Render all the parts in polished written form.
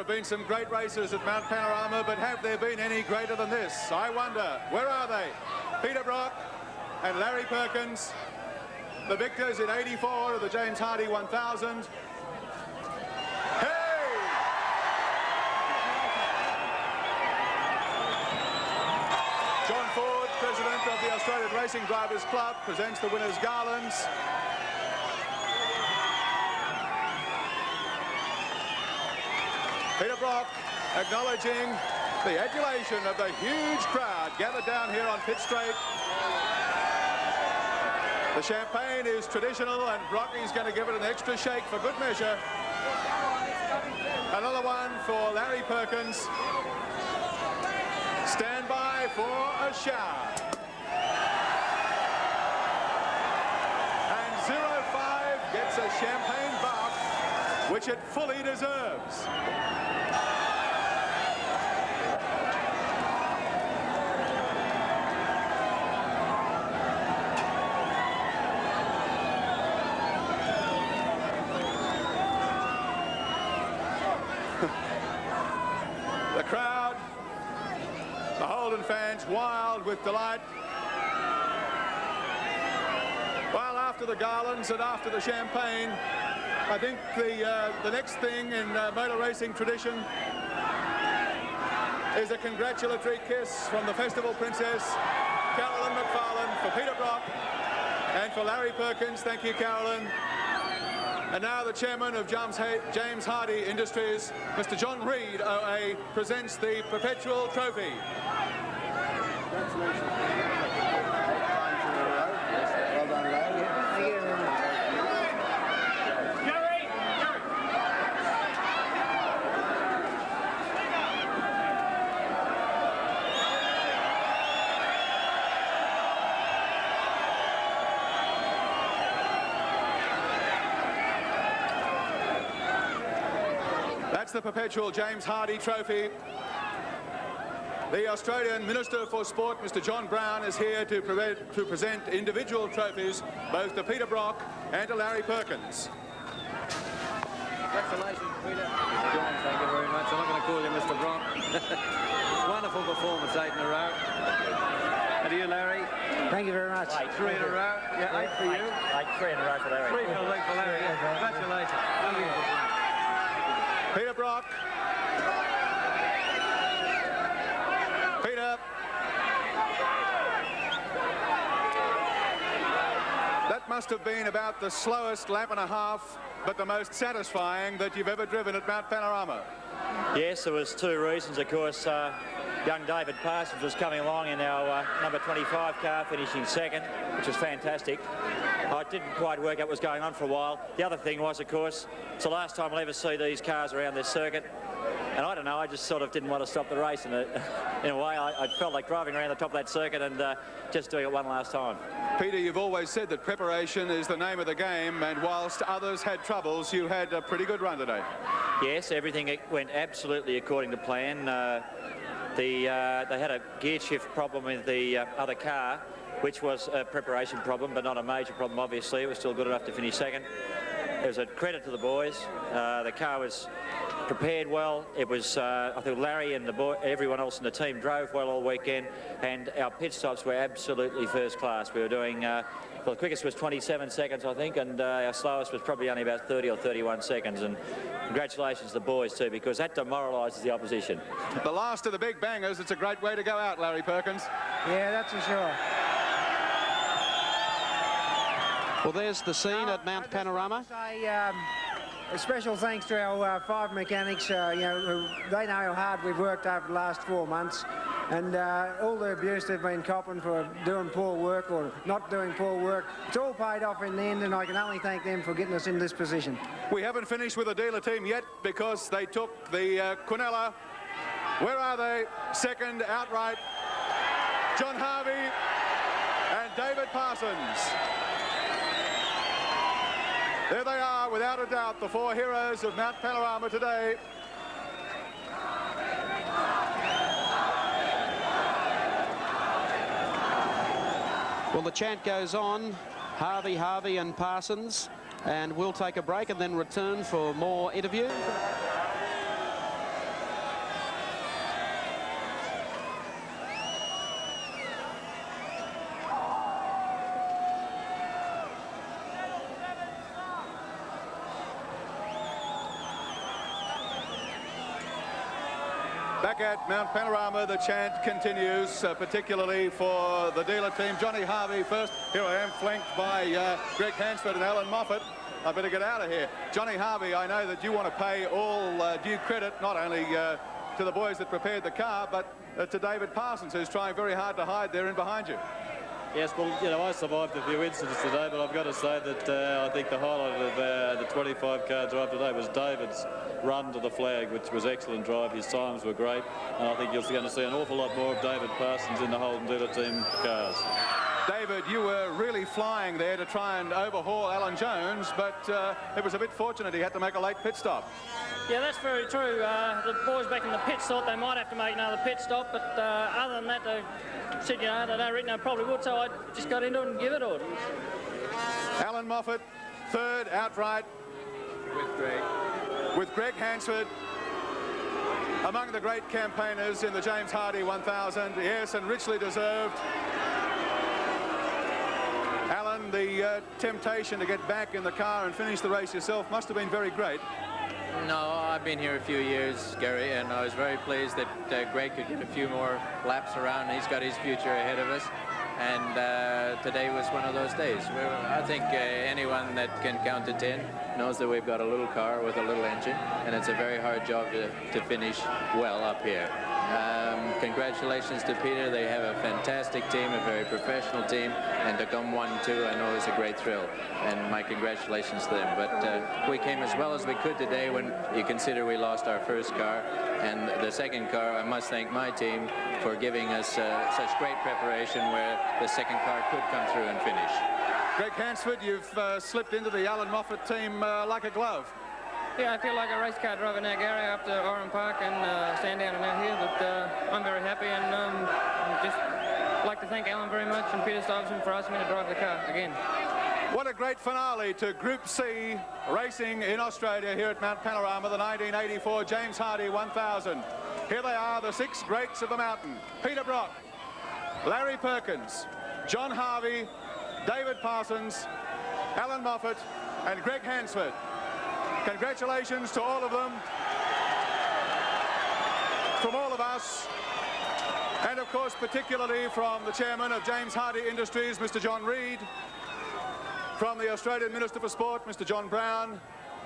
have been some great races at Mount Panorama, but have there been any greater than this? I wonder. Where are they? Peter Brock and Larry Perkins, the victors in '84 of the James Hardie 1000. John Ford, president of the Australian Racing Drivers Club, presents the winners' garlands. Peter Brock acknowledging the adulation of the huge crowd gathered down here on Pitt Straight. The champagne is traditional, and Brocky's going to give it an extra shake for good measure. Another one for Larry Perkins. Stand by for a shower. And 05 gets a champagne bath, which it fully deserves. The crowd, the Holden fans, wild with delight. Well, after the garlands and after the champagne, I think the next thing in motor racing tradition is a congratulatory kiss from the Festival Princess, Carolyn McFarlane, for Peter Brock and for Larry Perkins. Thank you, Carolyn. And now the chairman of James Hardie Industries, Mr. John Reid, OA, presents the Perpetual Trophy. Congratulations. Well done, Larry. That's the Perpetual James Hardie Trophy. The Australian Minister for Sport, Mr. John Brown, is here to present individual trophies both to Peter Brock and to Larry Perkins. Congratulations, Peter. John, thank you very much. I'm not going to call you Mr. Brock. Wonderful performance, 8 in a row. And to you, Larry. Thank you very much. 3 in a row. Yeah, 8 for you. 3 in a row for Larry. 3 for Larry. Yeah. Congratulations. Peter Brock. Peter. That must have been about the slowest lap and a half, but the most satisfying that you've ever driven at Mount Panorama. Yes, there was 2 reasons. Of course, young David Parsons was coming along in our number 25 car, finishing second, which was fantastic. I didn't quite work out what was going on for a while. The other thing was, of course, it's the last time I'll ever see these cars around this circuit. And I don't know, I just sort of didn't want to stop the race. In a way, I felt like driving around the top of that circuit and just doing it one last time. Peter, you've always said that preparation is the name of the game, and whilst others had troubles, you had a pretty good run today. Yes, everything went absolutely according to plan. They had a gear shift problem with the other car, which was a preparation problem, but not a major problem, obviously. It was still good enough to finish second. It was a credit to the boys. The car was prepared well. It was, I think Larry and everyone else in the team drove well all weekend, and our pit stops were absolutely first class. We were doing, well, the quickest was 27 seconds, I think, and our slowest was probably only about 30 or 31 seconds. And congratulations to the boys, too, because that demoralises the opposition. The last of the big bangers. It's a great way to go out, Larry Perkins. Yeah, that's for sure. Well, there's the scene at Mount Panorama. A special thanks to our 5 mechanics. You know, they know how hard we've worked over the last 4 months, and all the abuse they've been copping for doing poor work or not doing poor work. It's all paid off in the end, and I can only thank them for getting us in this position. We haven't finished with the dealer team yet because they took the Quinella. Where are they? Second outright. John Harvey and David Parsons. There they are, without a doubt, the 4 heroes of Mount Panorama today. Well, the chant goes on, Harvey, Harvey and Parsons, and we'll take a break and then return for more interview. Back at Mount Panorama, the chant continues, particularly for the dealer team. Johnny Hardie first. Here I am, flanked by Greg Hansford and Alan Moffat. I better get out of here. Johnny Hardie, I know that you want to pay all due credit, not only to the boys that prepared the car, but to David Parsons, who's trying very hard to hide there in behind you. Yes, well, you know, I survived a few incidents today, but I've got to say that I think the highlight of the 25-car drive today was David's run to the flag, which was excellent drive. His times were great, and I think you're going to see an awful lot more of David Parsons in the Holden dealer team cars. David, you were really flying there to try and overhaul Alan Jones, but it was a bit fortunate he had to make a late pit stop. Yeah, that's very true. The boys back in the pits thought they might have to make another pit stop, but other than that, they said, you know, they don't reckon they probably would, so I just got into it and give it all. Alan Moffat, third outright. With Greg Hansford, among the great campaigners in the James Hardie 1000. Yes, and richly deserved. Alan, the temptation to get back in the car and finish the race yourself must have been very great. No, I've been here a few years, Gary, and I was very pleased that Greg could get a few more laps around. He's got his future ahead of us, and today was one of those days. I think anyone that can count to 10 knows that we've got a little car with a little engine, and it's a very hard job to finish well up here. Congratulations to Peter. They have a fantastic team, a very professional team, and to come 1-2, I know is a great thrill, and my congratulations to them. But we came as well as we could today when you consider we lost our first car, and the second car, I must thank my team for giving us such great preparation where the second car could come through and finish. Greg Hansford, you've slipped into the Alan Moffat team like a glove. Yeah, I feel like a race car driver now, Gary, after Oran Park and Sandown and out here, but I'm very happy, and just like to thank Alan very much and Peter Stuyvesant for asking me to drive the car again. What a great finale to Group C racing in Australia here at Mount Panorama, the 1984 James Hardie 1000. Here they are, the 6 greats of the mountain. Peter Brock, Larry Perkins, John Harvey, David Parsons, Alan Moffat and Greg Hansford. Congratulations to all of them, from all of us, and of course particularly from the chairman of James Hardie Industries, Mr. John Reid, from the Australian Minister for Sport, Mr. John Brown,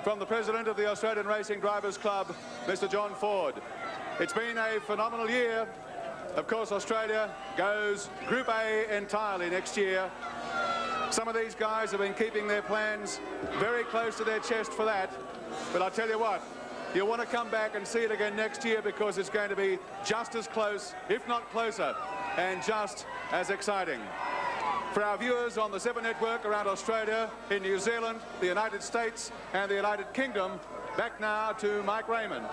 from the president of the Australian Racing Drivers Club, Mr. John Ford. It's been a phenomenal year. Of course, Australia goes Group A entirely next year. Some of these guys have been keeping their plans very close to their chest for that. But I'll tell you what, you'll want to come back and see it again next year, because it's going to be just as close, if not closer, and just as exciting. For our viewers on the 7 network around Australia, in New Zealand, the United States and the United Kingdom, back now to Mike Raymond.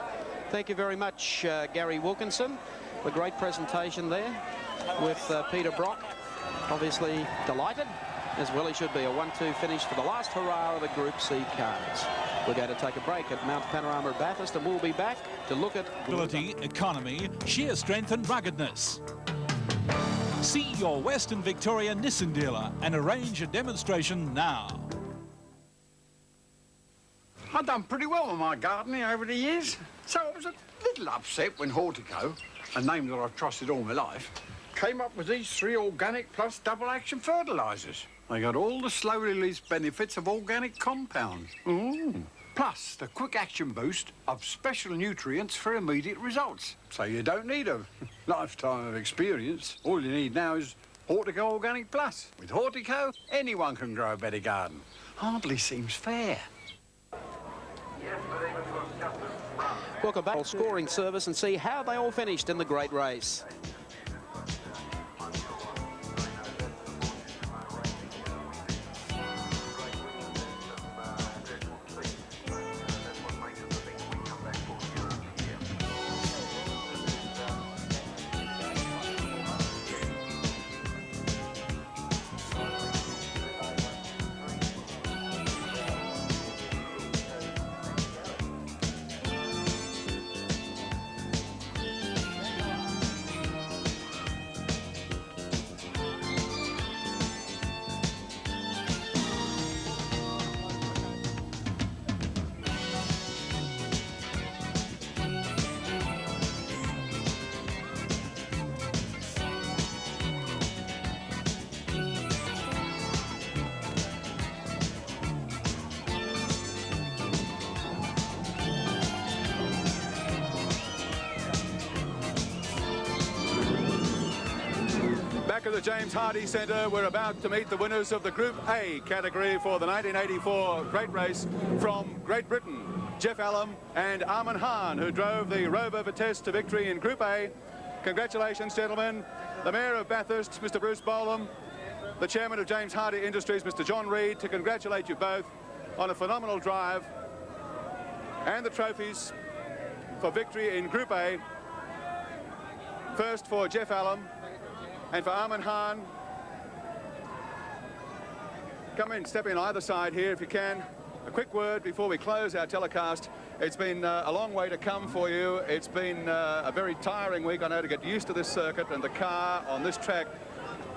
Thank you very much, Gary Wilkinson. A great presentation there with Peter Brock. Obviously delighted, as well he should be. A 1-2 finish for the last hurrah of the Group C cars. We're going to take a break at Mount Panorama at Bathurst, and we'll be back to look at ability, economy, sheer strength and ruggedness. See your Western Victoria Nissan dealer and arrange a demonstration now. I've done pretty well with my gardening over the years, so I was a little upset when Hortico, a name that I've trusted all my life, came up with these 3 organic plus double action fertilisers. They got all the slow release benefits of organic compounds. Plus the quick action boost of special nutrients for immediate results. So you don't need a lifetime of experience. All you need now is Hortico Organic Plus. With Hortico, anyone can grow a better garden. Hardly seems fair. Welcome back to scoring service and see how they all finished in the great race. the James Hardie Centre. We're about to meet the winners of the Group A category for the 1984 Great Race from Great Britain. Jeff Allen and Armin Hahn, who drove the Rover Vitesse to victory in Group A. Congratulations, gentlemen. The Mayor of Bathurst, Mr. Bruce Bolam, the Chairman of James Hardie Industries, Mr. John Reid, to congratulate you both on a phenomenal drive, and the trophies for victory in Group A. First for Jeff Allen and for Armin Hahn. Come in, step in either side here if you can. A quick word before we close our telecast. It's been a long way to come for you. It's been a very tiring week, I know, to get used to this circuit and the car on this track,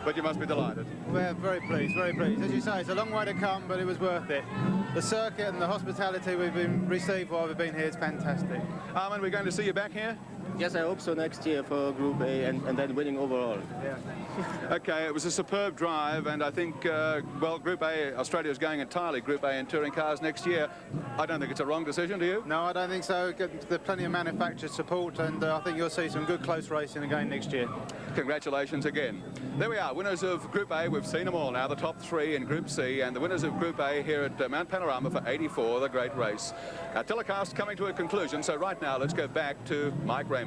but you must be delighted. We're very pleased, very pleased. As you say, it's a long way to come, but it was worth it. The circuit and the hospitality we've been received while we've been here is fantastic. Armin, we're going to see you back here? Yes, I hope so next year for Group A and then winning overall. Yeah. Okay, it was a superb drive, and I think, well, Group A, Australia's going entirely Group A in touring cars next year. I don't think it's a wrong decision, do you? No, I don't think so. There's plenty of manufacturer support, and I think you'll see some good close racing again next year. Congratulations again. There we are, winners of Group A. We've seen them all now, the top three in Group C, and the winners of Group A here at Mount Panorama for 84, the great race. Our telecast coming to a conclusion, so right now let's go back to Mike Raymond.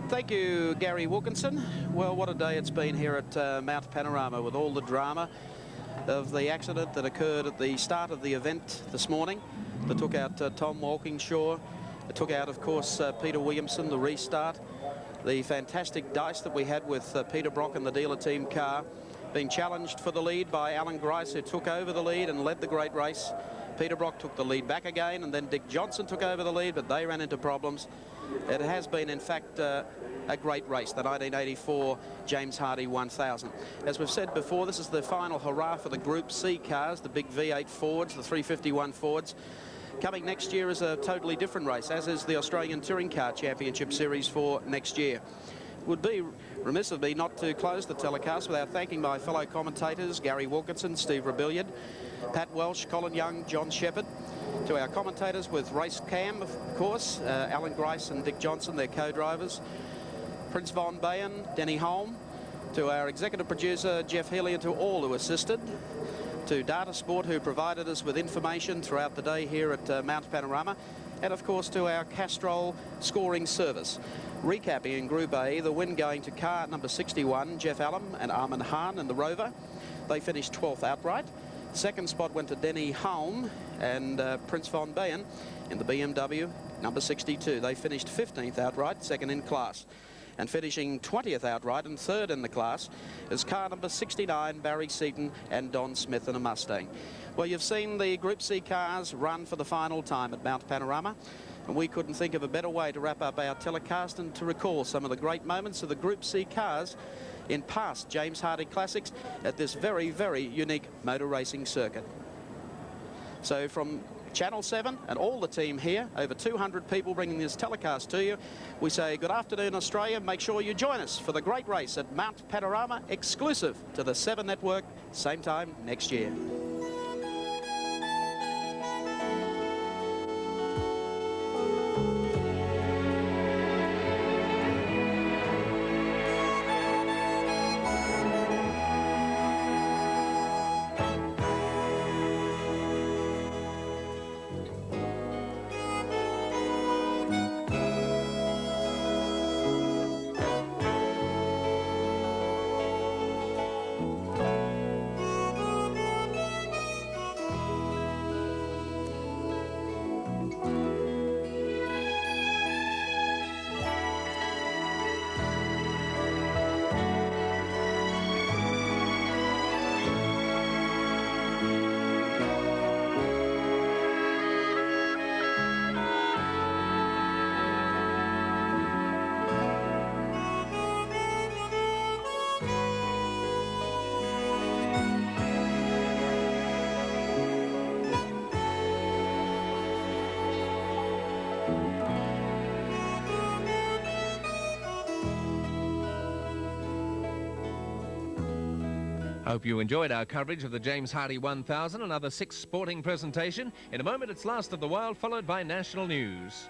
Thank you, Gary Wilkinson. Well, what a day it's been here at Mount Panorama with all the drama of the accident that occurred at the start of the event this morning that took out Tom Walkingshaw. It took out, of course, Peter Williamson, the restart. The fantastic dice that we had with Peter Brock and the dealer team car being challenged for the lead by Alan Grice, who took over the lead and led the great race. Peter Brock took the lead back again, and then Dick Johnson took over the lead, but they ran into problems. It has been, in fact, a great race, the 1984 James Hardie 1000. As we've said before, this is the final hurrah for the Group C cars, the big V8 Fords, the 351 Fords. Coming next year is a totally different race, as is the Australian Touring Car Championship Series for next year. It would be remiss of me not to close the telecast without thanking my fellow commentators, Gary Wilkinson, Steve Rebellion, Pat Welsh, Colin Young, John Shepherd. To our commentators with Race Cam, of course, Alan Grice and Dick Johnson, their co-drivers, Prince Von Bayen, Denny Holm. To our executive producer, Jeff Healy, and to all who assisted. To Data Sport, who provided us with information throughout the day here at Mount Panorama. And, of course, to our Castrol scoring service. Recapping in Group A, the win going to car number 61, Jeff Allen and Armin Hahn in the Rover. They finished 12th outright. Second spot went to Denny Holm and Prince Von Bayen in the BMW number 62. They finished 15th outright, second in class. And finishing 20th outright and third in the class is car number 69, Barry Seaton and Don Smith in a Mustang. Well, you've seen the Group C cars run for the final time at Mount Panorama, and we couldn't think of a better way to wrap up our telecast and to recall some of the great moments of the Group C cars in past James Hardie Classics at this very, very unique motor racing circuit. So from Channel 7 and all the team here, over 200 people bringing this telecast to you, we say good afternoon, Australia. Make sure you join us for the great race at Mount Panorama, exclusive to the 7 Network, same time next year. Hope you enjoyed our coverage of the James Hardie 1000, another 6 sporting presentation. In a moment, it's Last of the Wild, followed by national news.